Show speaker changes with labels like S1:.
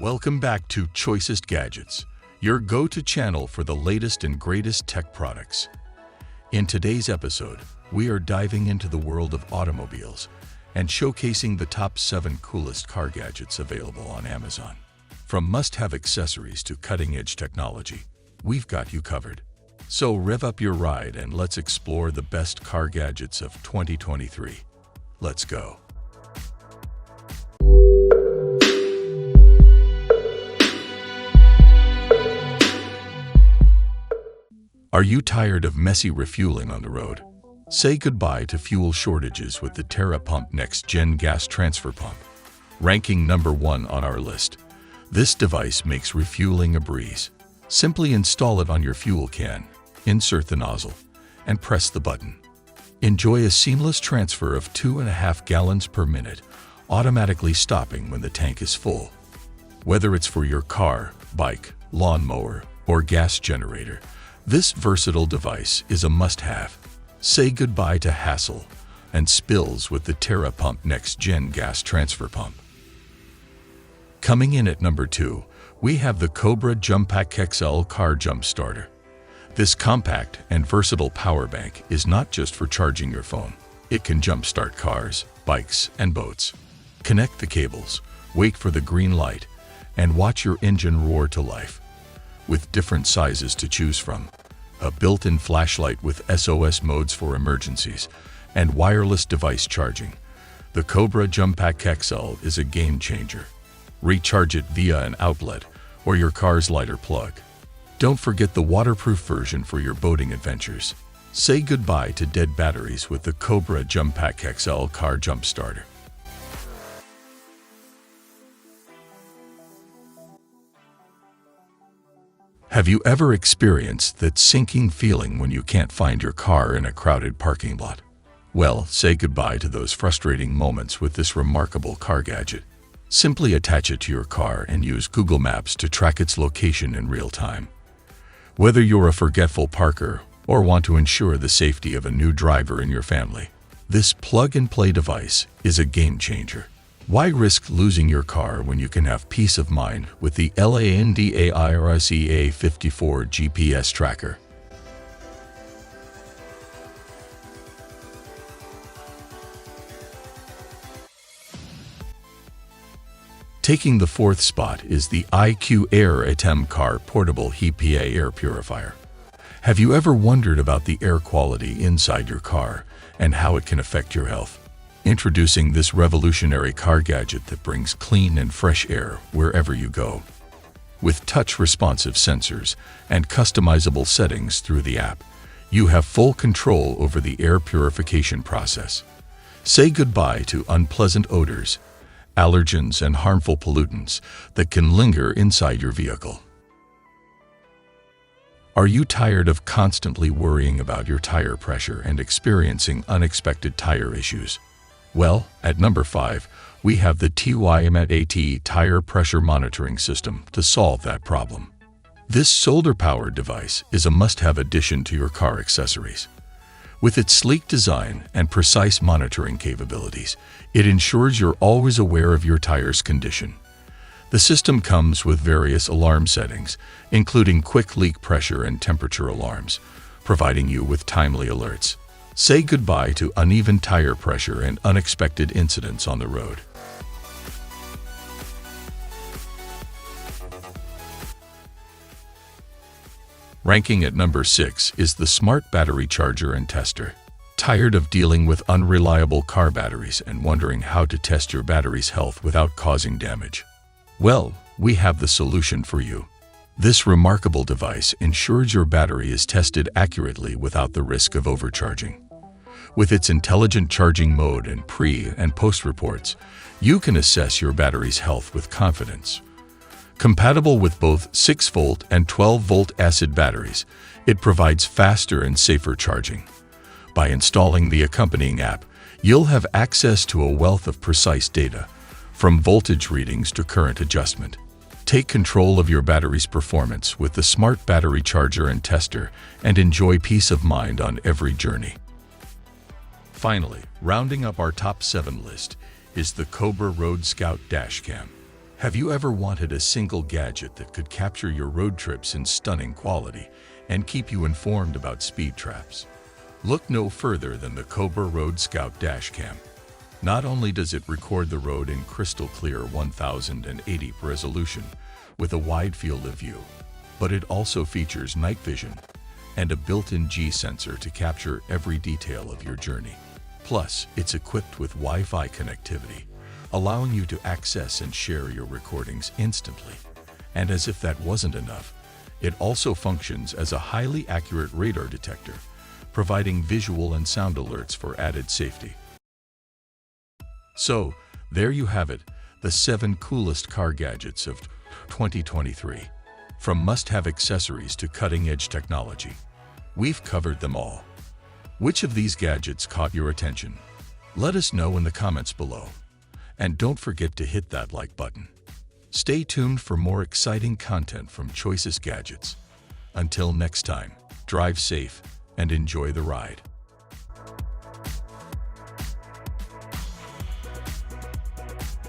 S1: Welcome back to Choicest Gadgets, your go-to channel for the latest and greatest tech products. In today's episode, we are diving into the world of automobiles and showcasing the top 7 coolest car gadgets available on Amazon. From must-have accessories to cutting-edge technology, we've got you covered. So rev up your ride and let's explore the best car gadgets of 2023. Let's go. Are you tired of messy refueling on the road? Say goodbye to fuel shortages with the TerraPump Next Gen Gas Transfer Pump. Ranking number 1 on our list, this device makes refueling a breeze. Simply install it on your fuel can, insert the nozzle, and press the button. Enjoy a seamless transfer of 2.5 gallons per minute, automatically stopping when the tank is full. Whether it's for your car, bike, lawnmower, or gas generator, this versatile device is a must-have. Say goodbye to hassle and spills with the TerraPump Next Gen Gas Transfer Pump. Coming in at number 2, we have the Cobra Jumpack XL Car Jump Starter. This compact and versatile power bank is not just for charging your phone. It can jumpstart cars, bikes, and boats. Connect the cables, wait for the green light, and watch your engine roar to life. With different sizes to choose from, a built-in flashlight with SOS modes for emergencies, and wireless device charging, the Cobra Jumpack XL is a game-changer. Recharge it via an outlet or your car's lighter plug. Don't forget the waterproof version for your boating adventures. Say goodbye to dead batteries with the Cobra Jumpack XL Car Jump Starter. Have you ever experienced that sinking feeling when you can't find your car in a crowded parking lot? Well, say goodbye to those frustrating moments with this remarkable car gadget. Simply attach it to your car and use Google Maps to track its location in real time. Whether you're a forgetful parker or want to ensure the safety of a new driver in your family, this plug-and-play device is a game-changer. Why risk losing your car when you can have peace of mind with the LANDAIRSEA54 GPS tracker? Taking the 4th spot is the IQAir Atem Car Portable HEPA Air Purifier. Have you ever wondered about the air quality inside your car and how it can affect your health? Introducing this revolutionary car gadget that brings clean and fresh air wherever you go. With touch-responsive sensors and customizable settings through the app, you have full control over the air purification process. Say goodbye to unpleasant odors, allergens, and harmful pollutants that can linger inside your vehicle. Are you tired of constantly worrying about your tire pressure and experiencing unexpected tire issues? Well, at number 5, we have the TYMATE Tire Pressure Monitoring System to solve that problem. This solar-powered device is a must-have addition to your car accessories. With its sleek design and precise monitoring capabilities, it ensures you're always aware of your tire's condition. The system comes with various alarm settings, including quick leak pressure and temperature alarms, providing you with timely alerts. Say goodbye to uneven tire pressure and unexpected incidents on the road. Ranking at number 6 is the Smart Battery Charger and Tester. Tired of dealing with unreliable car batteries and wondering how to test your battery's health without causing damage? Well, we have the solution for you. This remarkable device ensures your battery is tested accurately without the risk of overcharging. With its intelligent charging mode and pre- and post-reports, you can assess your battery's health with confidence. Compatible with both 6-volt and 12-volt acid batteries, it provides faster and safer charging. By installing the accompanying app, you'll have access to a wealth of precise data, from voltage readings to current adjustment. Take control of your battery's performance with the Smart Battery Charger and Tester and enjoy peace of mind on every journey. Finally, rounding up our top 7 list is the Cobra Road Scout Dash Cam. Have you ever wanted a single gadget that could capture your road trips in stunning quality and keep you informed about speed traps? Look no further than the Cobra Road Scout Dash Cam. Not only does it record the road in crystal clear 1080p resolution with a wide field of view, but it also features night vision and a built-in G sensor to capture every detail of your journey. Plus, it's equipped with Wi-Fi connectivity, allowing you to access and share your recordings instantly. And as if that wasn't enough, it also functions as a highly accurate radar detector, providing visual and sound alerts for added safety. So, there you have it, the 7 coolest car gadgets of 2023. From must-have accessories to cutting-edge technology, we've covered them all. Which of these gadgets caught your attention? Let us know in the comments below. And don't forget to hit that like button. Stay tuned for more exciting content from Choicest Gadgets. Until next time, drive safe and enjoy the ride.